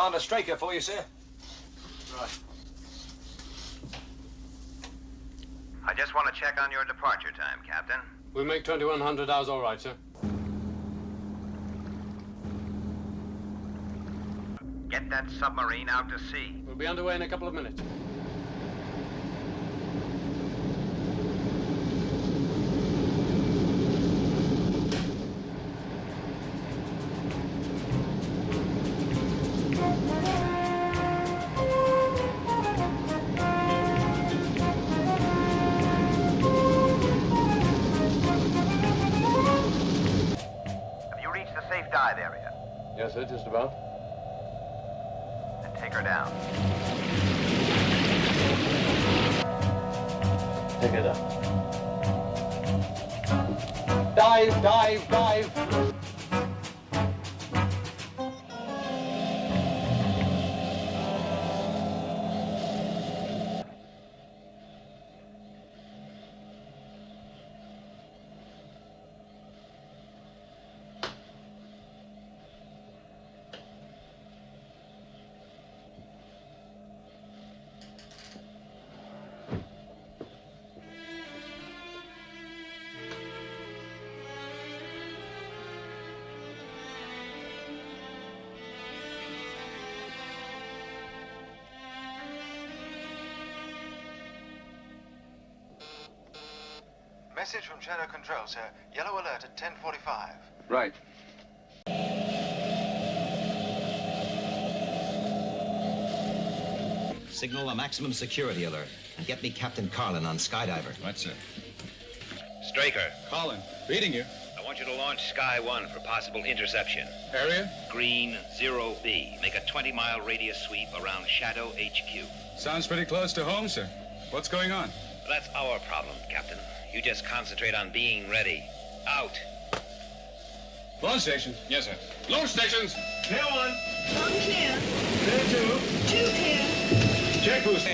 Commander Straker for you, sir. Right. I just want to check on your departure time, Captain. We'll make 2100 hours all right, sir. Get that submarine out to sea. We'll be underway in a couple of minutes. Have you reached the safe dive area? Yes, sir, just about. Then take her down. Take it up. Dive, dive, dive! Message from Shadow Control, sir. Yellow alert at 10:45. Right. Signal a maximum security alert and get me Captain Carlin on Skydiver. Right, sir. Straker, Colin, reading you. I want you to launch Sky 1 for possible interception. Area? Green 0B. Make a 20-mile radius sweep around Shadow HQ. Sounds pretty close to home, sir. What's going on? That's our problem, Captain. You just concentrate on being ready. Out. Launch stations. Yes, sir. Launch stations. Clear one. One clear. Clear two. Two clear. Check boost.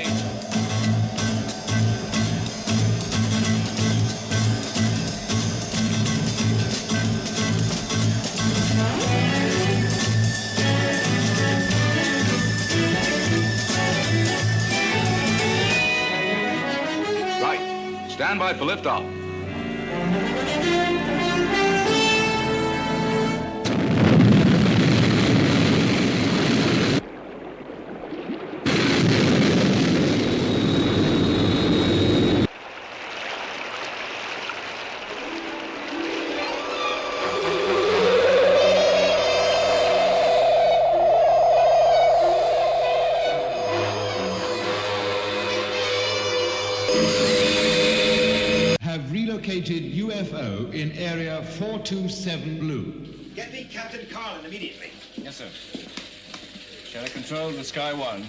Right. Stand by for liftoff. Have relocated UFO in area 427 Blue. Get me Captain Carlin immediately. Yes, sir. Shadow Control to Sky 1.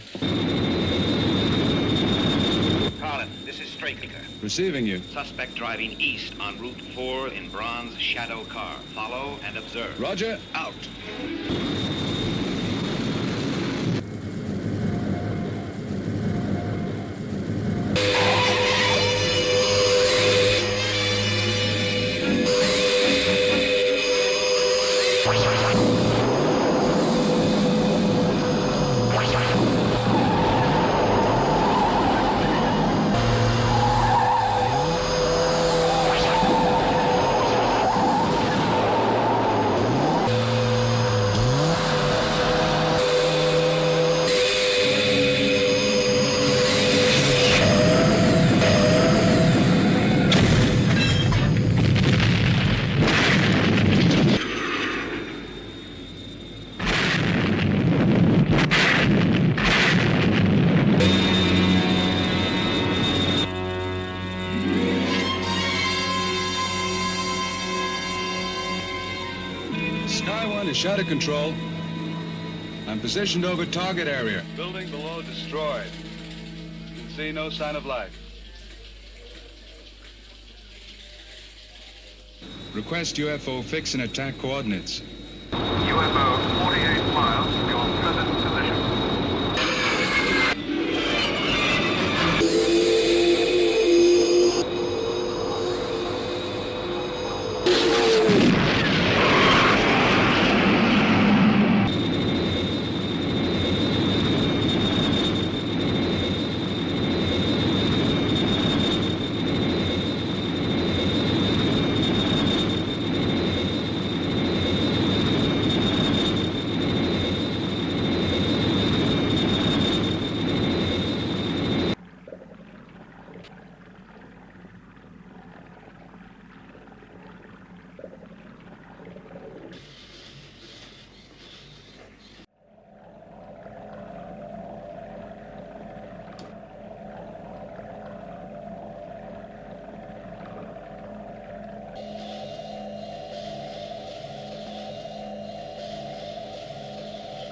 Carlin, this is Straker. Receiving you. Suspect driving east on Route 4 in bronze shadow car. Follow and observe. Roger. Out. Sky 1 is Shadow Control. I'm positioned over target area. Building below destroyed. You can see no sign of life. Request UFO fix and attack coordinates. UFO 48 miles from your present position.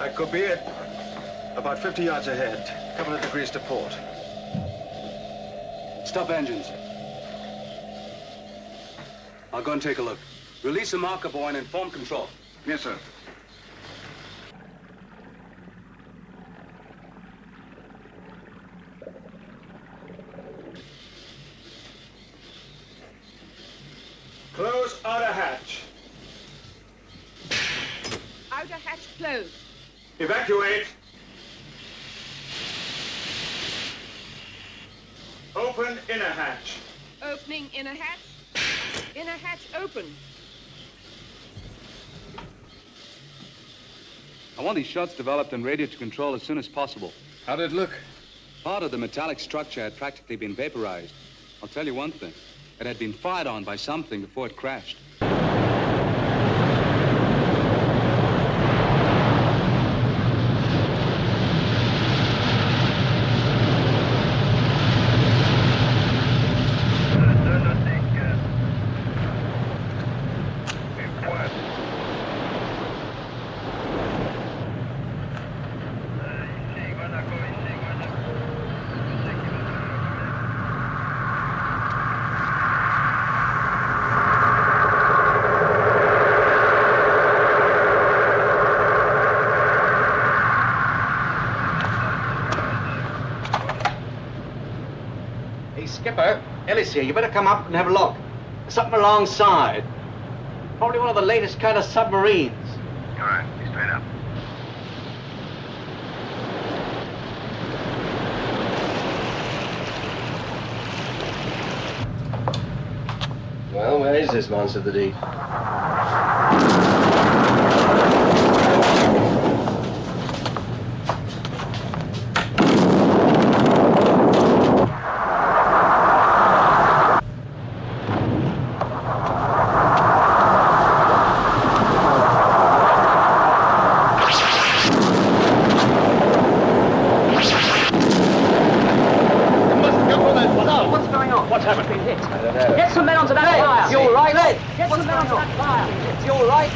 That could be it. About 50 yards ahead. A couple of degrees to port. Stop engines. I'll go and take a look. Release the marker buoy and inform control. Yes, sir. Close outer hatch. Outer hatch closed. Evacuate. Open inner hatch. Opening inner hatch. Inner hatch open. I want these shots developed and radio to control as soon as possible. How did it look? Part of the metallic structure had practically been vaporized. I'll tell you one thing. It had been fired on by something before it crashed. Skipper, Ellis here. You better come up and have a look. There's something alongside. Probably one of the latest kind of submarines. All right, be straight up. Well, where is this monster of the deep? Get some men onto that fire. You all right, mate? Get some men onto that fire. You all right?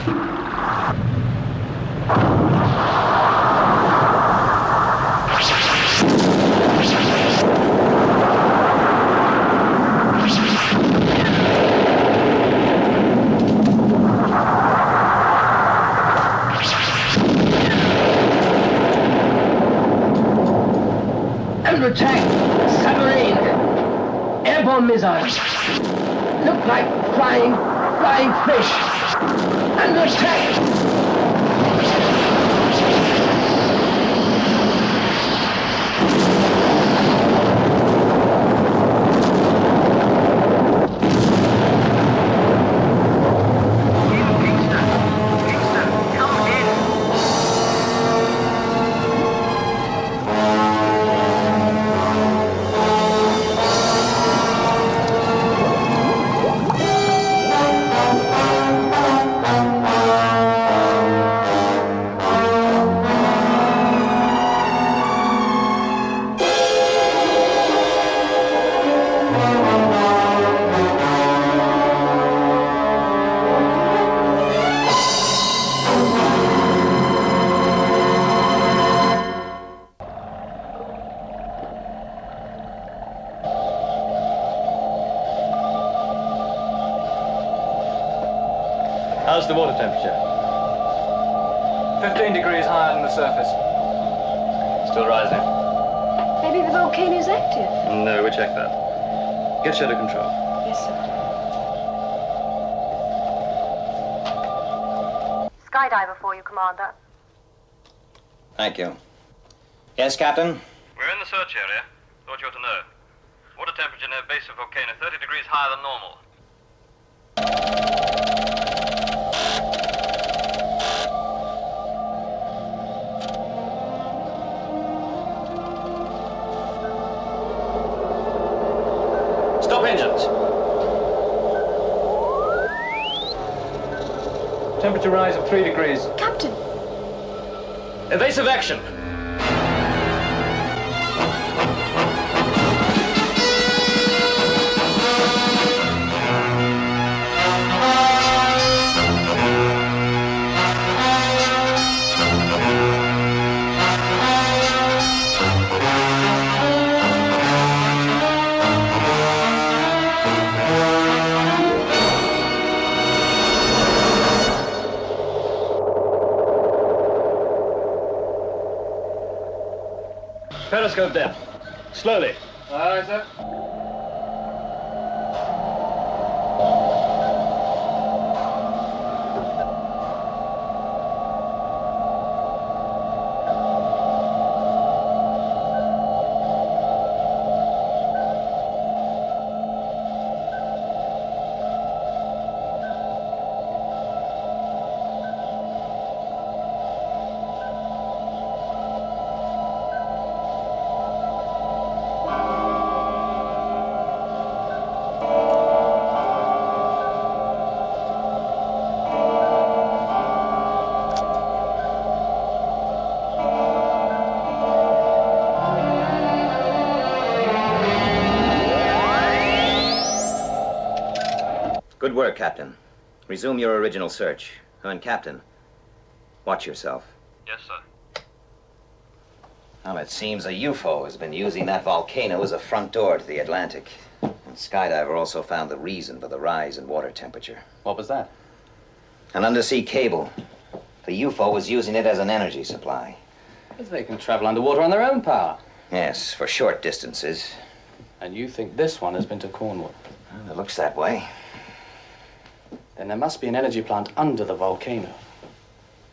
Under attack, submarine, airborne missiles. Look like flying fish. Under attack. How's the water temperature? 15 degrees higher than the surface. Still rising? Maybe the volcano's active. No, we checked that. Get shutter control. Yes, sir. Skydiver for you, Commander. Thank you. Yes, Captain? We're in the search area. Thought you ought to know. Water temperature near base of volcano 30 degrees higher than normal. Stop engines. Temperature rise of 3 degrees. Captain. Evasive action. Periscope depth. Slowly. Aye, sir. Good work, Captain. Resume your original search. And Captain, watch yourself. Yes, sir. Well, it seems a UFO has been using that volcano as a front door to the Atlantic. And SkyDiver also found the reason for the rise in water temperature. What was that? An undersea cable. The UFO was using it as an energy supply. Because they can travel underwater on their own power. Yes, for short distances. And you think this one has been to Cornwall? Well, it looks that way. Then there must be an energy plant under the volcano.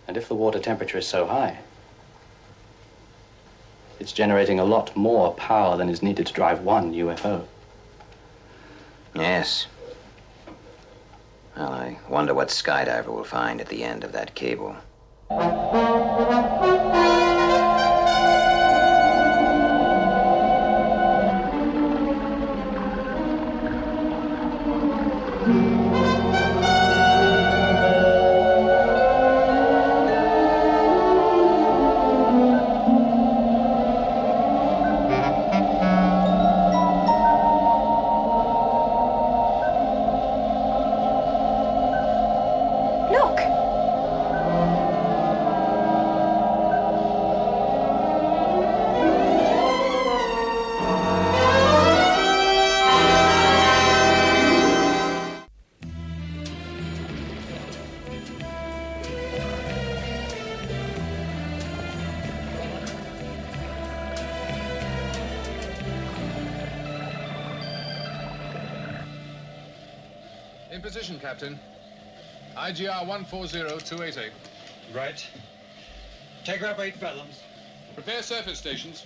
And if the water temperature is so high, it's generating a lot more power than is needed to drive one UFO. Yes. Well, I wonder what SkyDiver will find at the end of that cable. In position, Captain. IGR 140288. Right. Take her up 8 fathoms. Prepare surface stations.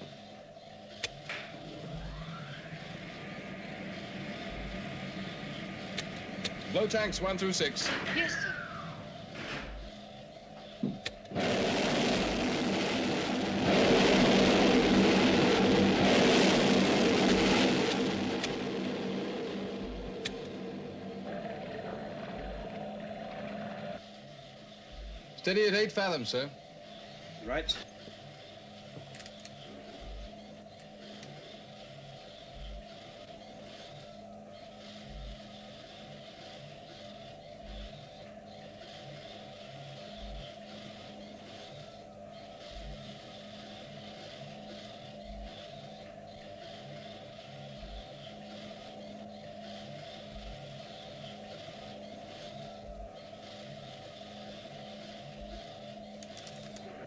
Blow tanks 1 through 6. Yes, sir. Steady at 8 fathoms, sir. Right.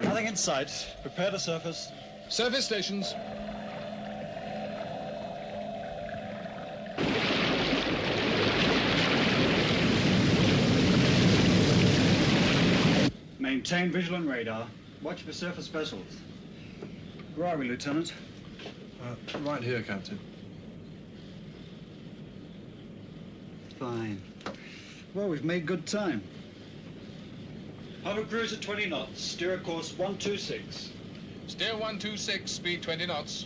Nothing in sight. Prepare to surface. Surface stations. Maintain visual and radar. Watch for surface vessels. Where are we, Lieutenant? Right here, Captain. Fine. Well, we've made good time. Hover cruise at 20 knots. Steer a course 126. Steer 126, speed 20 knots.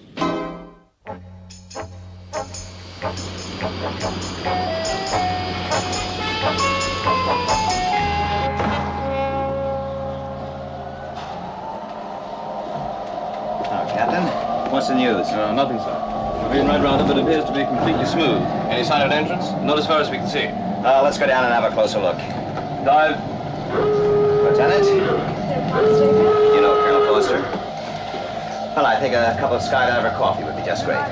Captain, what's the news? Nothing, sir. I've been right round it, but it appears to be completely smooth. Any sign of an entrance? Not as far as we can see. Let's go down and have a closer look. Dive. Lieutenant? You know Colonel Foster? Well, I think a cup of Skydiver coffee would be just great.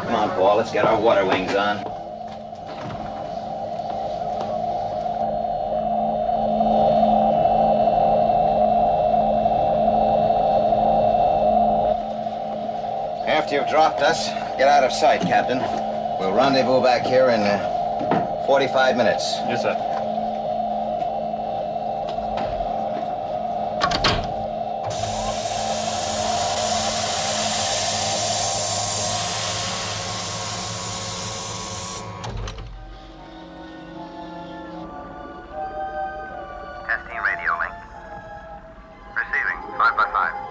Come on, Paul, let's get our water wings on. After you've dropped us, get out of sight, Captain. We'll rendezvous back here in 45 minutes. Yes, sir. Testing radio link. Receiving 5x5.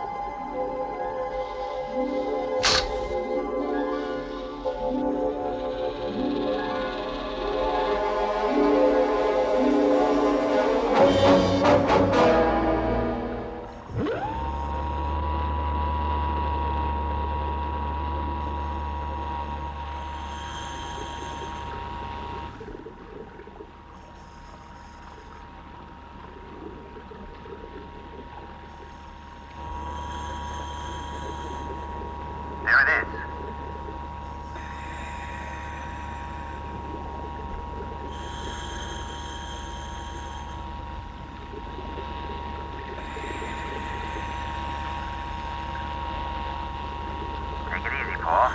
There it is. Take it easy, Paul.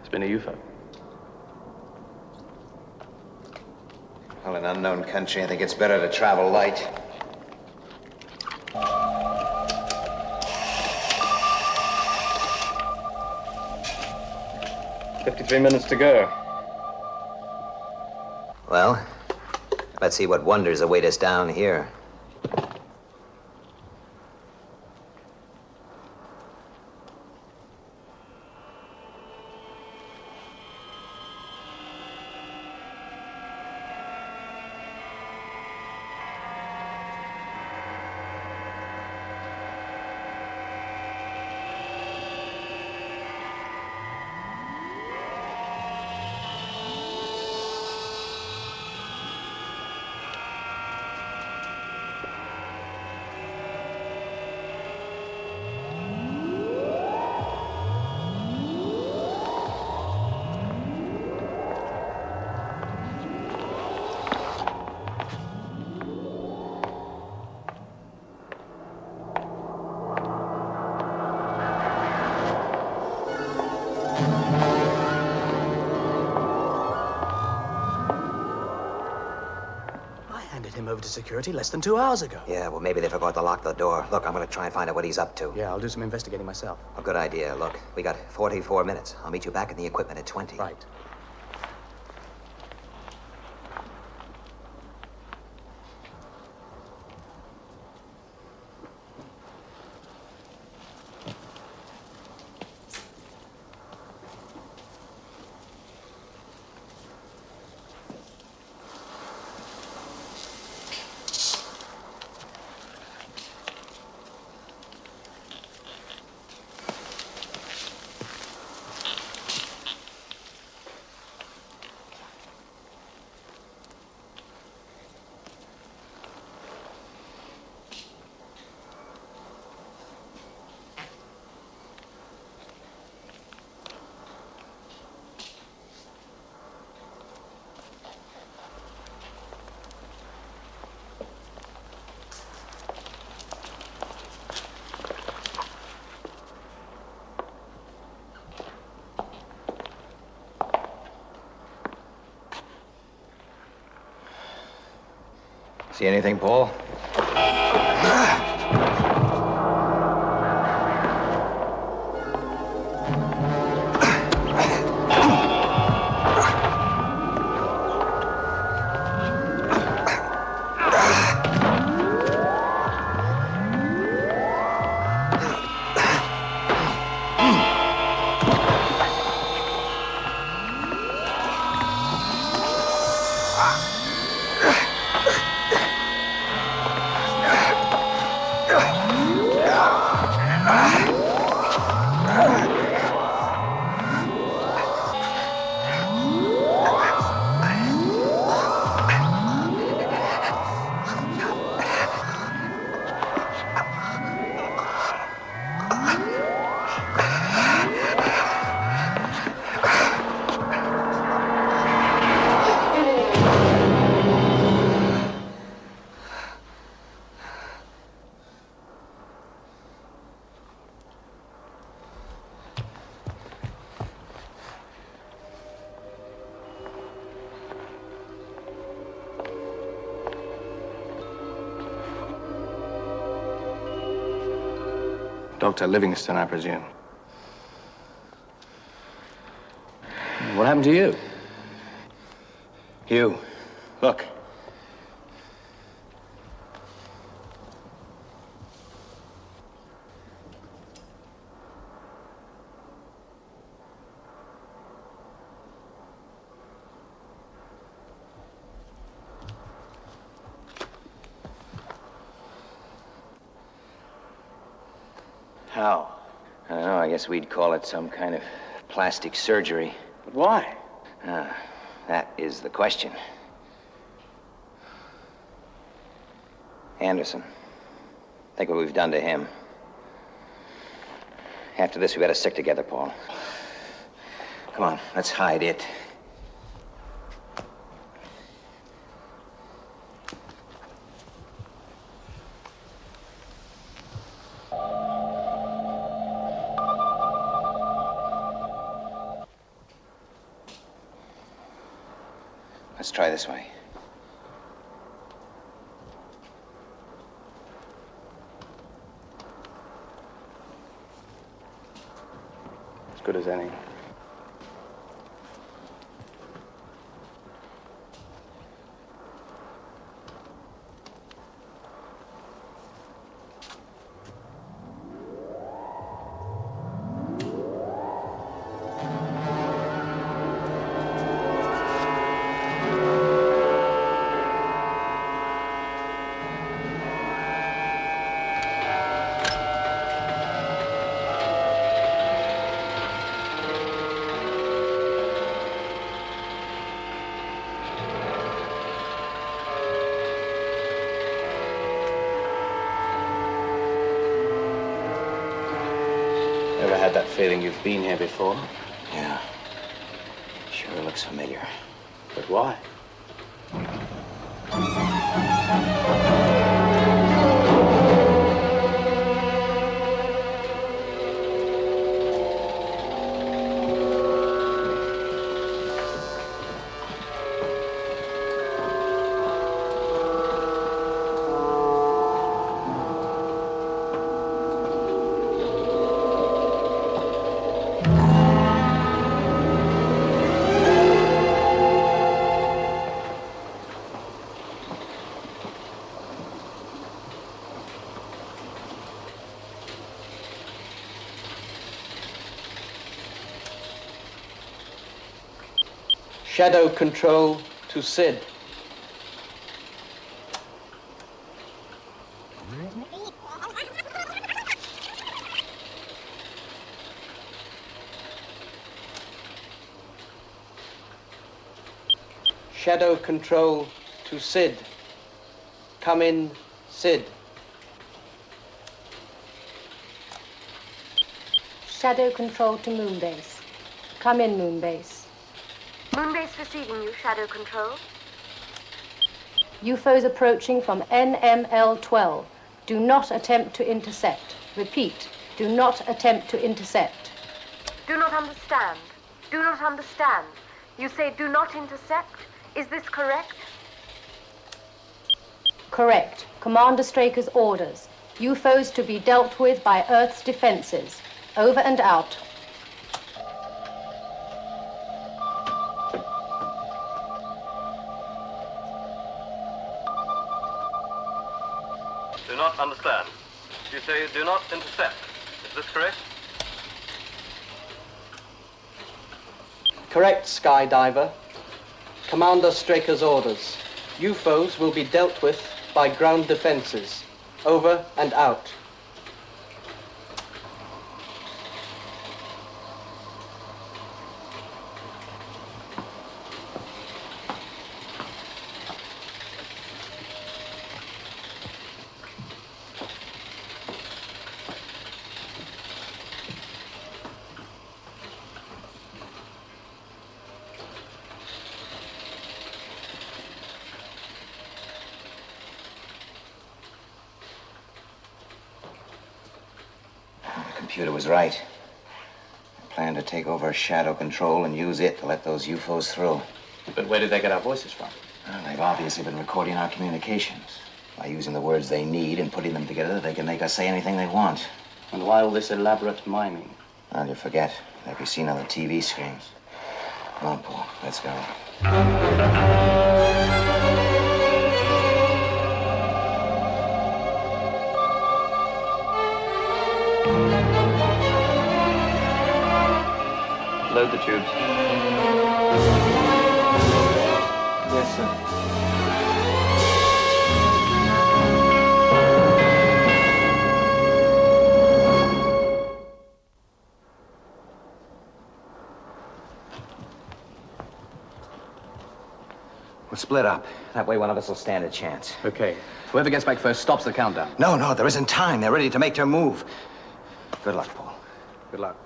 It's been a UFO. Well, in unknown country, I think it's better to travel light. $53 minutes to go. Well, let's see what wonders await us down here. Over to security less than 2 hours ago. Yeah, well, maybe they forgot to lock the door. Look, I'm gonna try and find out what he's up to. Yeah, I'll do some investigating myself. A good idea. Look, we got 44 minutes. I'll meet you back in the equipment at 20. Right. See anything, Paul? Dr. Livingston, I presume. What happened to you? Hugh, look. How? I don't know. I guess we'd call it some kind of plastic surgery. But why? That is the question. Anderson. Think what we've done to him. After this, we better stick together, Paul. Come on, let's hide it. Let's try this way. As good as any. Ever had that feeling you've been here before? Yeah. Sure looks familiar. But why? Shadow control to Sid. Shadow control to Sid. Come in, Sid. Shadow control to Moonbase. Come in, Moonbase. Moonbase receiving you, Shadow Control. UFOs approaching from NML-12. Do not attempt to intercept. Repeat, do not attempt to intercept. Do not understand. Do not understand. You say do not intercept? Is this correct? Correct. Commander Straker's orders. UFOs to be dealt with by Earth's defenses. Over and out. Do not understand. You say do not intercept. Is this correct? Correct, Skydiver. Commander Straker's orders. UFOs will be dealt with by ground defenses. Over and out. The computer was right. I planned to take over shadow control and use it to let those UFOs through. But where did they get our voices from? Well, they've obviously been recording our communications. By using the words they need and putting them together, they can make us say anything they want. And why all this elaborate miming? Well, you forget. They'll be seen on the TV screens. Come on, Paul. Let's go. Load the tubes. Yes, sir. We'll split up. That way one of us will stand a chance. Okay. Whoever gets back first stops the countdown. No, there isn't time. They're ready to make their move. Good luck, Paul. Good luck.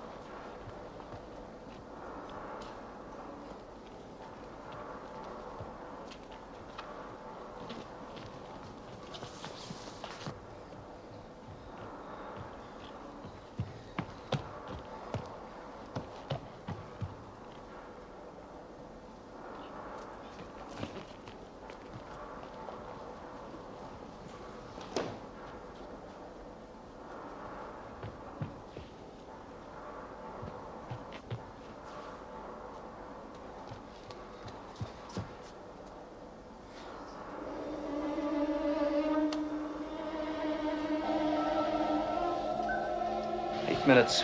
Minutes.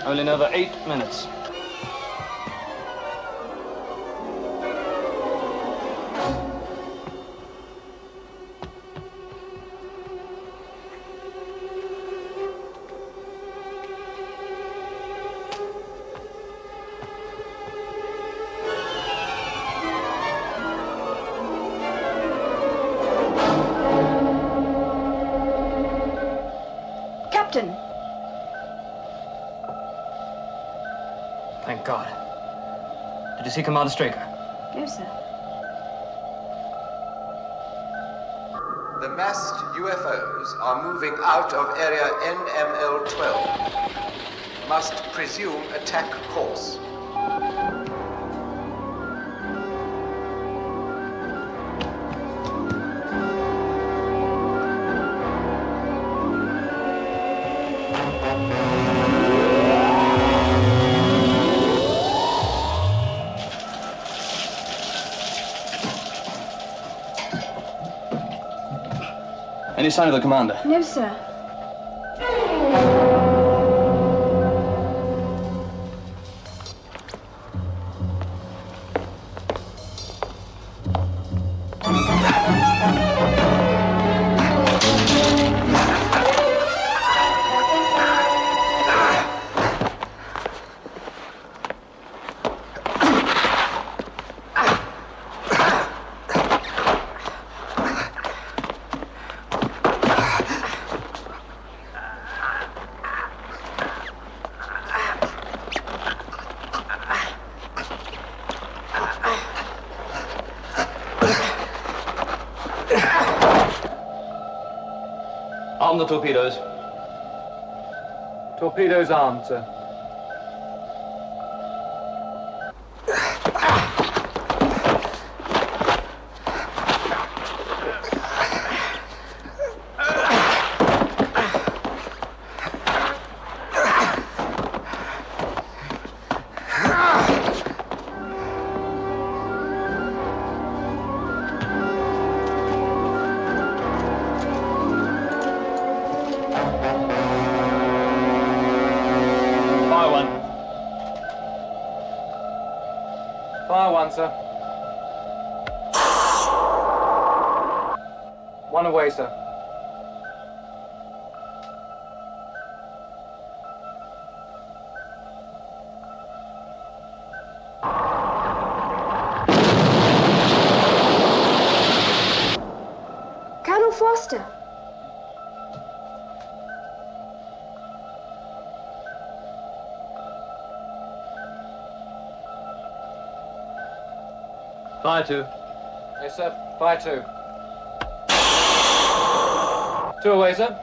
Only another 8 minutes. Captain! Thank God. Did you see Commander Straker? No, sir. The masked UFOs are moving out of area NML-12. Must presume attack course. Any sign of the commander? No, sir. Arm the torpedoes. Torpedoes armed, sir. Fire one, sir. One away, sir. Colonel Foster. Fire two. Yes, sir. Fire two. Two away, sir.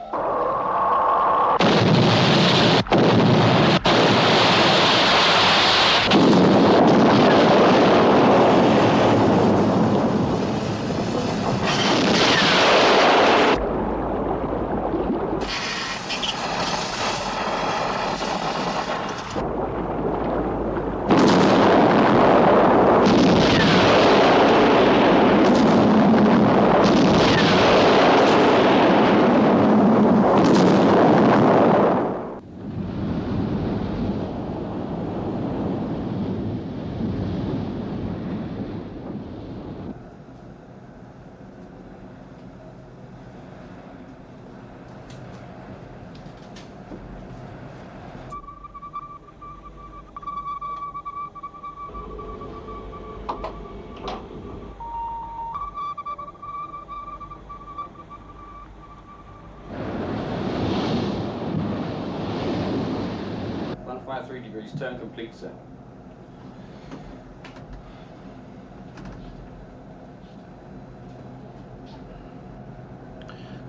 3 degrees. Turn complete, sir.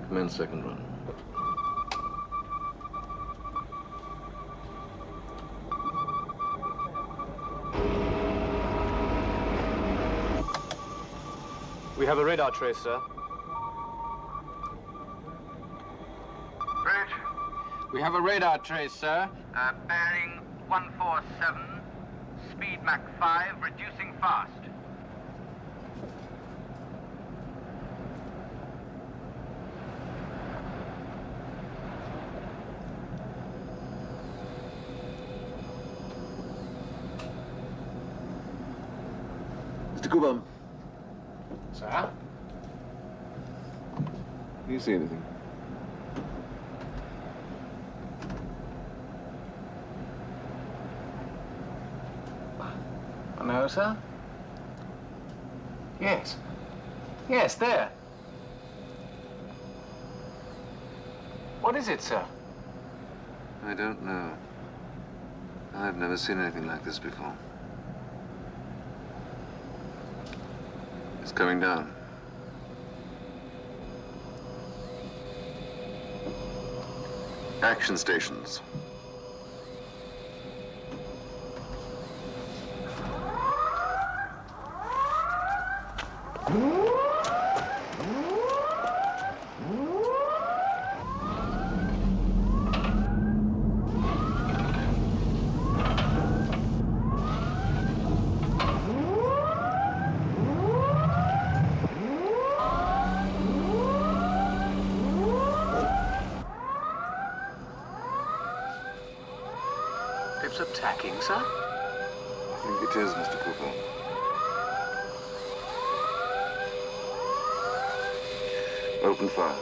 Commence second run. We have a radar trace, sir. Bridge. We have a radar trace, sir. Bearing 147. Speed Mach 5, reducing fast. Mr. Cooper. Sir? Do you see anything? No, sir. Yes. Yes, there. What is it, sir? I don't know. I've never seen anything like this before. It's coming down. Action stations. It's attacking, sir? I think it is, Mr. Cooper. Open fire.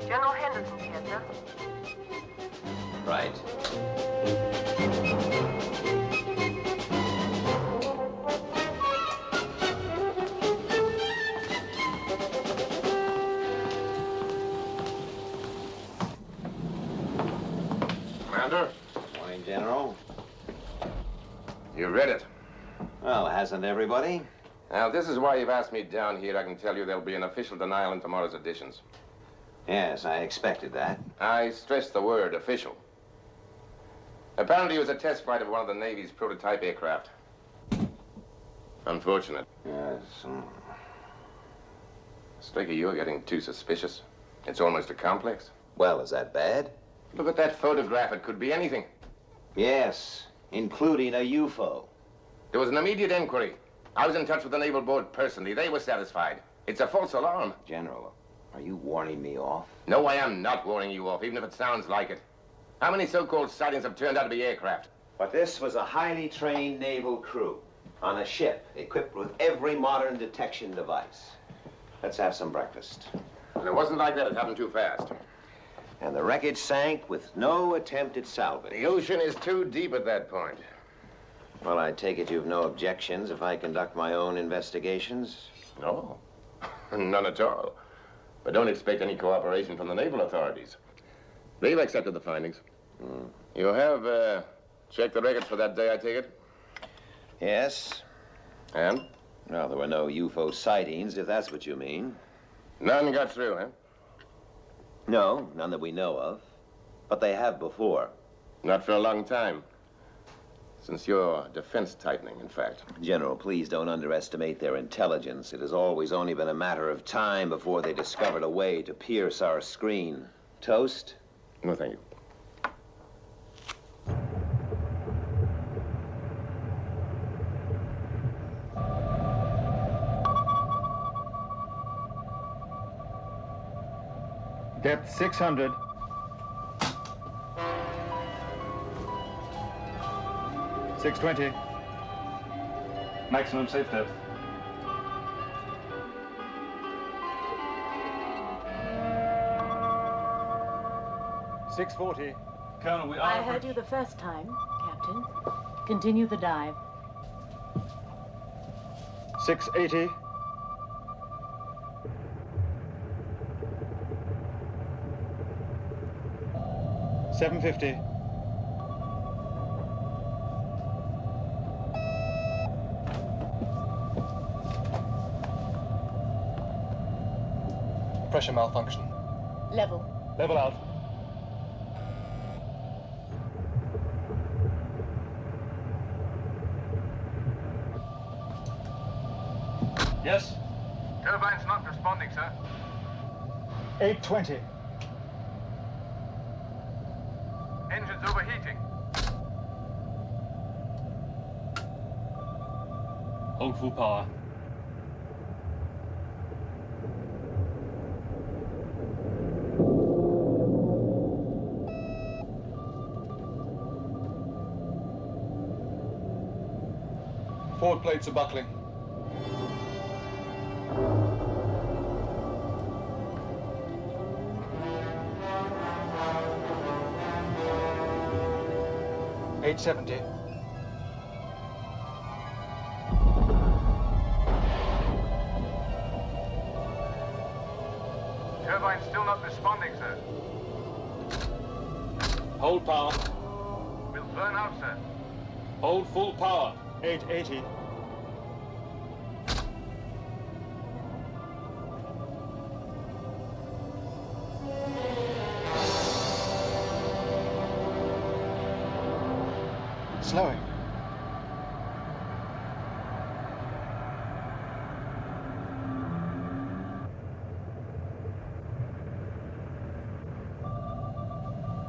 General Henderson's here, sir. Right. Commander? Morning, General. You read it? Well, hasn't everybody? Now, this is why you've asked me down here. I can tell you there'll be an official denial in tomorrow's editions. Yes, I expected that. I stress the word official. Apparently it was a test flight of one of the Navy's prototype aircraft. Unfortunate. Yes. Straker, you're getting too suspicious. It's almost a complex. Well, is that bad? Look at that photograph. It could be anything. Yes, including a UFO. There was an immediate inquiry. I was in touch with the Naval Board personally. They were satisfied. It's a false alarm. General, are you warning me off? No, I am not warning you off, even if it sounds like it. How many so-called sightings have turned out to be aircraft? But this was a highly trained naval crew on a ship equipped with every modern detection device. Let's have some breakfast. And it wasn't like that. It happened too fast. And the wreckage sank with no attempt at salvage. The ocean is too deep at that point. Well, I take it you've no objections if I conduct my own investigations? No, none at all. But don't expect any cooperation from the naval authorities. They've accepted the findings. You have checked the records for that day, I take it? Yes. And? Well, there were no UFO sightings, if that's what you mean. None got through, huh? No, none that we know of. But they have before. Not for a long time. Since you're defense tightening, in fact. General, please don't underestimate their intelligence. It has always only been a matter of time before they discovered a way to pierce our screen. Toast? No, thank you. Depth 600. $620. Maximum safe depth. $640. Colonel, we are... I heard you the first time, Captain. Continue the dive. $680. $750. Pressure malfunction. Level. Level out. Yes? Turbine's not responding, sir. 820. Engine's overheating. Hold full power. Forward plates are buckling. $870. Turbine's still not responding, sir. Hold power. We'll burn out, sir. Hold full power. 880. Slowing.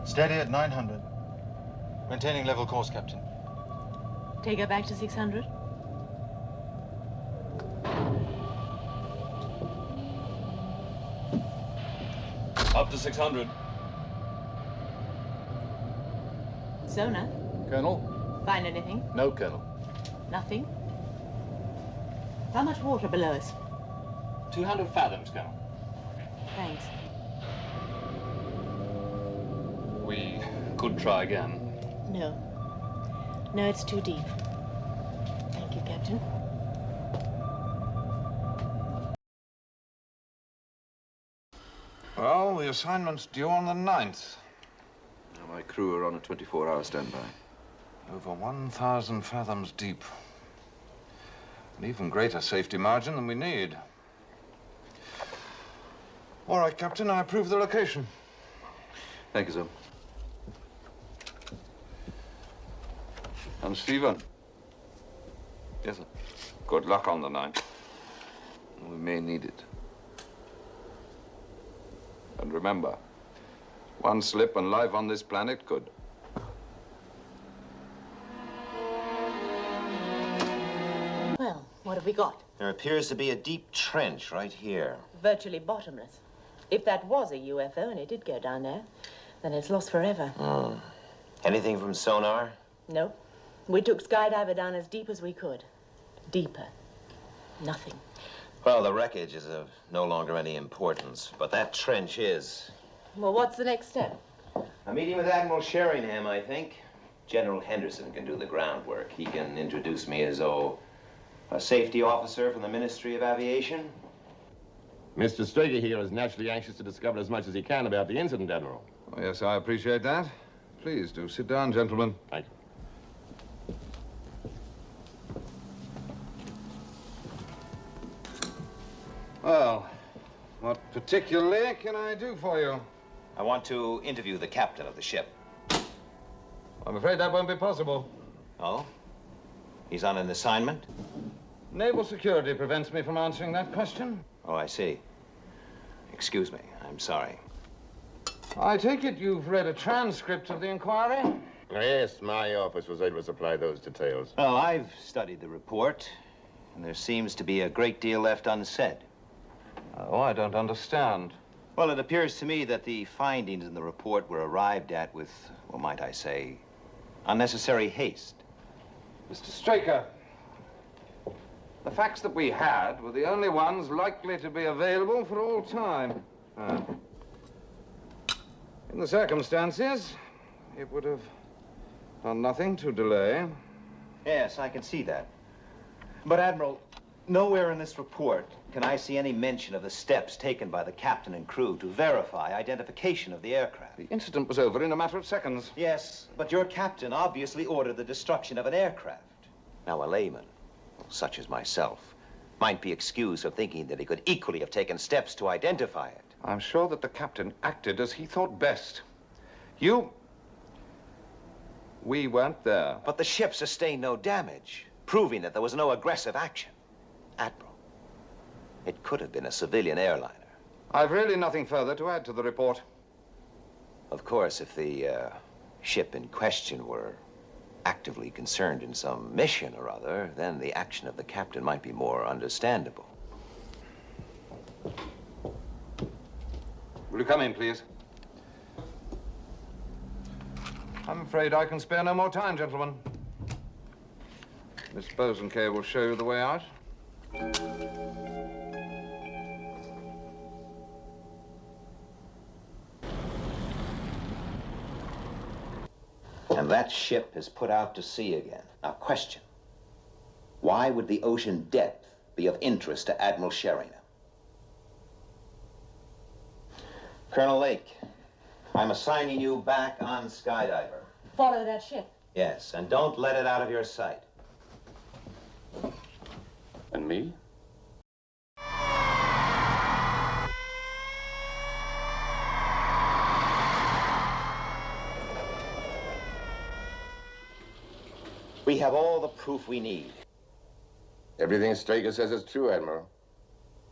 Steady at 900. Maintaining level course, Captain. Take her back to 600. Up to 600. Sonar. Colonel? Find anything? No, Colonel. Nothing? How much water below us? 200 fathoms, Colonel. Thanks. We could try again. No. No, it's too deep. Thank you, Captain. Well, the assignment's due on the 9th. My crew are on a 24-hour standby. Over 1,000 fathoms deep. An even greater safety margin than we need. All right, Captain, I approve the location. Thank you, sir. And Stephen? Yes, sir. Good luck on the 9th. We may need it. And remember, one slip and life on this planet could. Well, what have we got? There appears to be a deep trench right here. Virtually bottomless. If that was a UFO and it did go down there, then it's lost forever. Anything from sonar? No. We took SkyDiver down as deep as we could. Deeper. Nothing. Well, the wreckage is of no longer any importance, but that trench is. Well, what's the next step? A meeting with Admiral Sheringham, I think. General Henderson can do the groundwork. He can introduce me as, a safety officer from the Ministry of Aviation. Mr. Straker here is naturally anxious to discover as much as he can about the incident, Admiral. Oh, yes, I appreciate that. Please do sit down, gentlemen. Thank you. Well, what particularly can I do for you? I want to interview the captain of the ship. I'm afraid that won't be possible. Oh? He's on an assignment? Naval security prevents me from answering that question. Oh, I see. Excuse me. I'm sorry. I take it you've read a transcript of the inquiry? Yes, my office was able to supply those details. Well, I've studied the report, and there seems to be a great deal left unsaid. Oh, I don't understand. Well, it appears to me that the findings in the report were arrived at with, well, might I say, unnecessary haste. Mr. Straker, the facts that we had were the only ones likely to be available for all time. In the circumstances, it would have done nothing to delay. Yes, I can see that. But, Admiral, nowhere in this report can I see any mention of the steps taken by the captain and crew to verify identification of the aircraft. The incident was over in a matter of seconds. Yes, but your captain obviously ordered the destruction of an aircraft. Now, a layman, such as myself, might be excused for thinking that he could equally have taken steps to identify it. I'm sure that the captain acted as he thought best. We weren't there. But the ship sustained no damage, proving that there was no aggressive action. Admiral, it could have been a civilian airliner. I've really nothing further to add to the report. Of course, if the ship in question were actively concerned in some mission or other, then the action of the captain might be more understandable. Will you come in, please? I'm afraid I can spare no more time, gentlemen. Miss Bosanquet will show you the way out. And that ship is put out to sea again. Now, question. Why would the ocean depth be of interest to Admiral Sheringham? Colonel Lake, I'm assigning you back on SkyDiver. Follow that ship. Yes, and don't let it out of your sight. And me? We have all the proof we need. Everything Straker says is true, Admiral.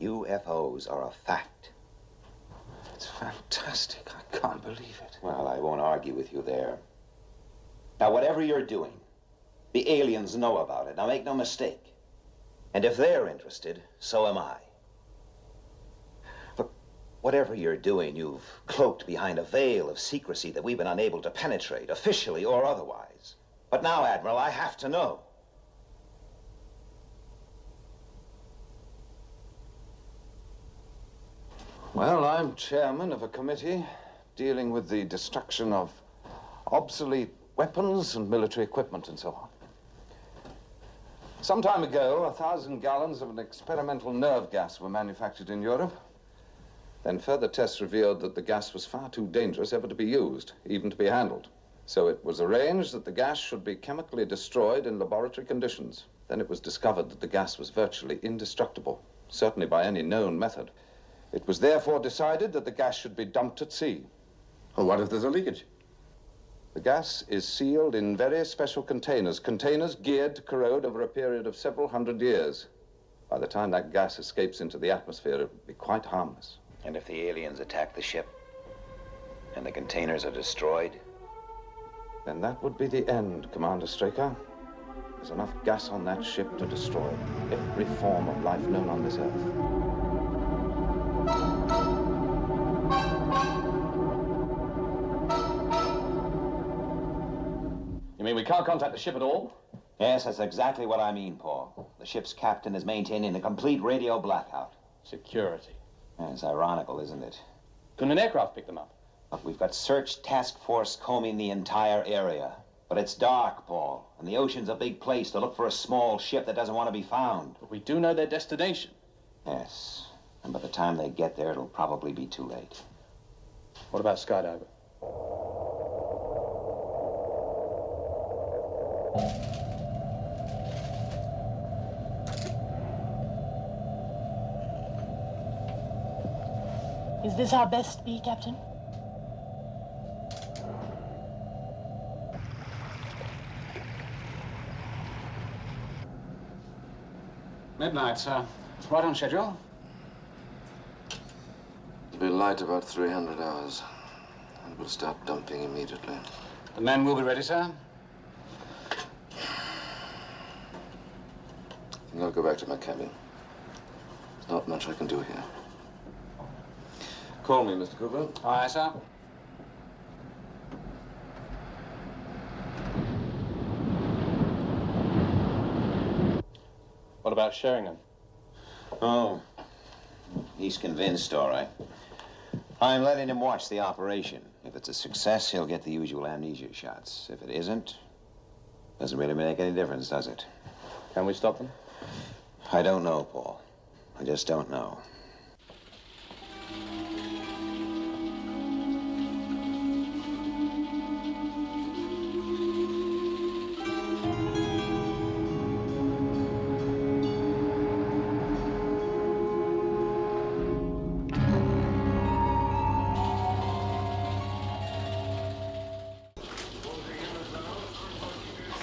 UFOs are a fact. It's fantastic. I can't believe it. Well, I won't argue with you there. Now, whatever you're doing, the aliens know about it. Now, make no mistake. And if they're interested, so am I. Look, whatever you're doing, you've cloaked behind a veil of secrecy that we've been unable to penetrate, officially or otherwise. But now, Admiral, I have to know. Well, I'm chairman of a committee dealing with the destruction of obsolete weapons and military equipment and so on. Some time ago, 1,000 gallons of an experimental nerve gas were manufactured in Europe. Then further tests revealed that the gas was far too dangerous ever to be used, even to be handled. So it was arranged that the gas should be chemically destroyed in laboratory conditions. Then it was discovered that the gas was virtually indestructible, certainly by any known method. It was therefore decided that the gas should be dumped at sea. Well, what if there's a leakage? The gas is sealed in very special containers geared to corrode over a period of several hundred years. By the time that gas escapes into the atmosphere, it will be quite harmless. And if the aliens attack the ship and the containers are destroyed? Then that would be the end, Commander Straker. There's enough gas on that ship to destroy every form of life known on this earth. You mean we can't contact the ship at all? Yes, that's exactly what I mean, Paul. The ship's captain is maintaining a complete radio blackout. Security. It's ironical, isn't it? Couldn't an aircraft pick them up? Look, we've got search task force combing the entire area. But it's dark, Paul, and the ocean's a big place to look for a small ship that doesn't want to be found. But we do know their destination. Yes, and by the time they get there, it'll probably be too late. What about SkyDiver? Is this our best bee, Captain? Midnight, sir. Right on schedule. It'll be light about 300 hours. And we'll start dumping immediately. The men will be ready, sir. I think I'll go back to my cabin. There's not much I can do here. Call me, Mr. Cooper. Aye, sir. What about Sheringham? Oh, he's convinced, all right. I'm letting him watch the operation. If it's a success, he'll get the usual amnesia shots. If it isn't, doesn't really make any difference, does it? Can we stop them? I don't know, Paul. I just don't know.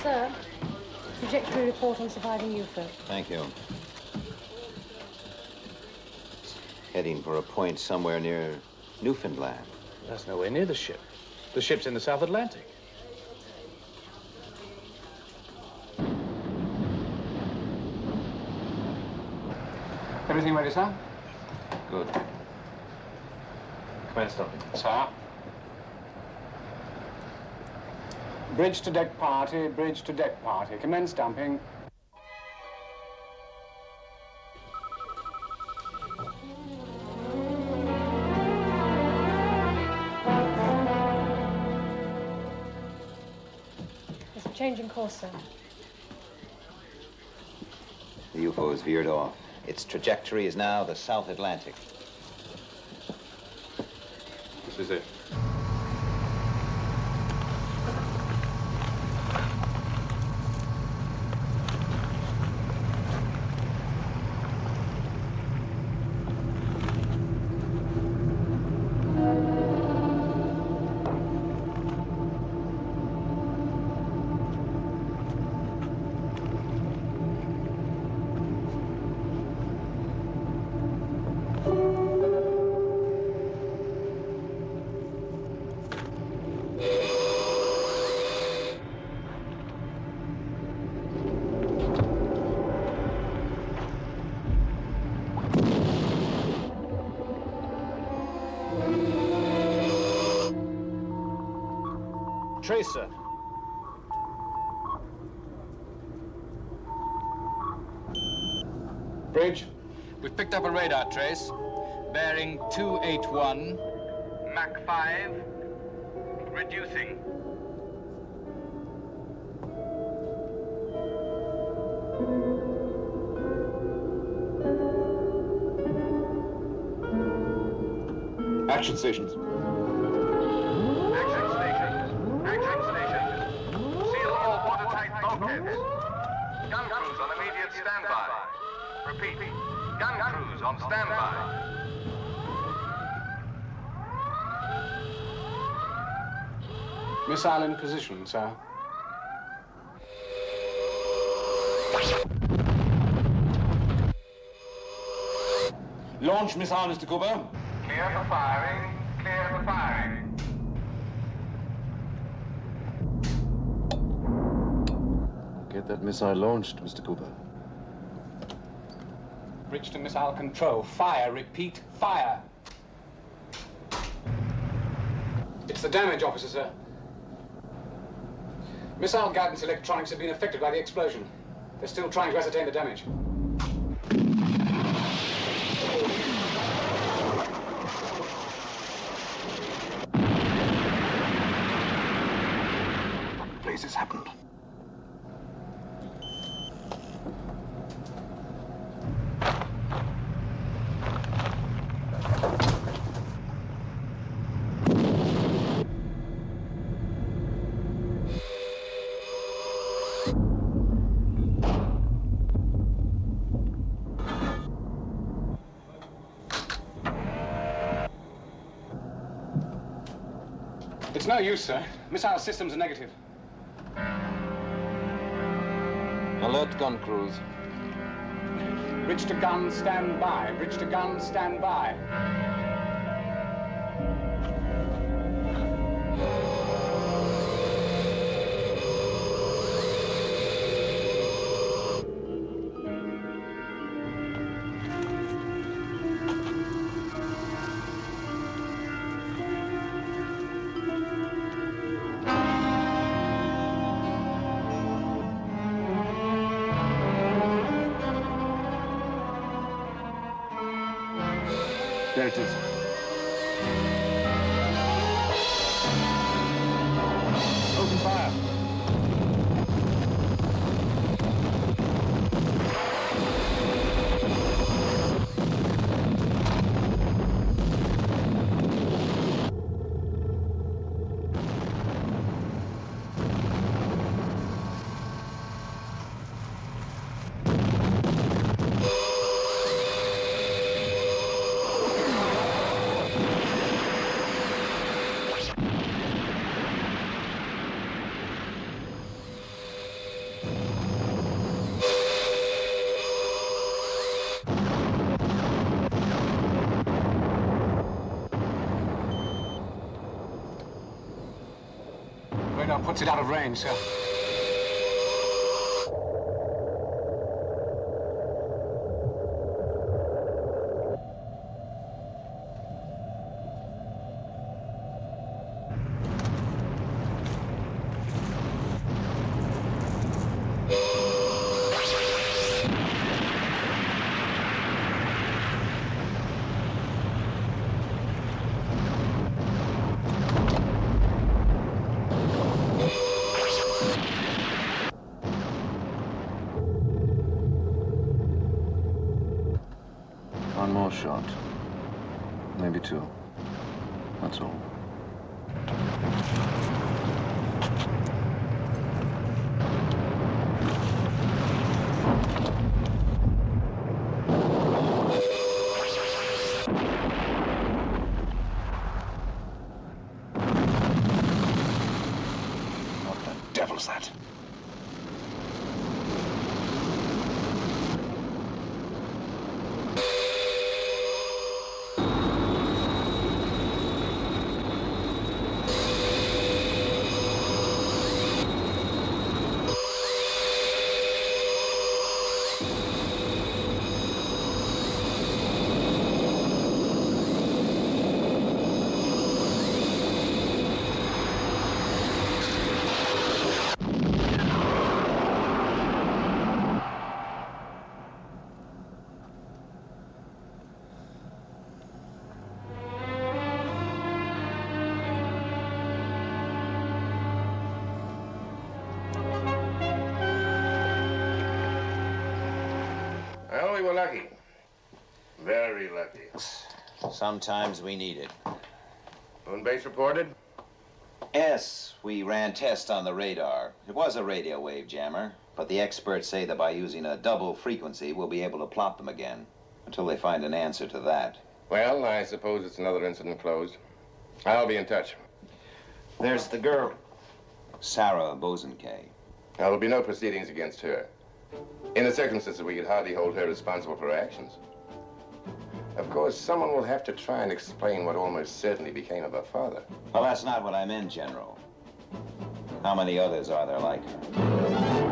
Sir, trajectory report on surviving UFO. Thank you. Heading for a point somewhere near Newfoundland. That's nowhere near the ship. The ship's in the South Atlantic. Everything ready, sir? Good. Commence stopping. Sir. Bridge to deck party, bridge to deck party. Commence dumping. There's a change in course, sir. The UFO has veered off. Its trajectory is now the South Atlantic. This is it. Tracer. Bridge. We've picked up a radar trace. Bearing 281. Mach 5. Reducing. Action stations. Action stations. Action stations. Seal all watertight bulkheads. Gun crews on immediate standby. Repeat. Gun crews on standby. Missile in position, sir. Launch missile, Mr. Cooper. Clear for firing. Clear for firing. Get that missile launched, Mr. Cooper. Bridge to missile control. Fire, repeat, fire. It's the damage, officer, sir. Missile guidance electronics have been affected by the explosion. They're still trying to ascertain the damage. What place has happened? It's no use, sir. Missile systems are negative. Alert gun crews. Bridge to gun, stand by. Bridge to gun, stand by. There it is. Open fire. Radar puts it out of range, sir. One more shot. Maybe two. That's all. What the devil's that? Well, we were lucky. Very lucky. Sometimes we need it. Moon base reported? Yes, we ran tests on the radar. It was a radio wave jammer, but the experts say that by using a double frequency, we'll be able to plot them again until they find an answer to that. Well, I suppose it's another incident closed. I'll be in touch. There's the girl, Sarah Bozenkay. There will be no proceedings against her. In the circumstances, we could hardly hold her responsible for her actions. Of course, someone will have to try and explain what almost certainly became of her father. Well, that's not what I meant, General. How many others are there like her?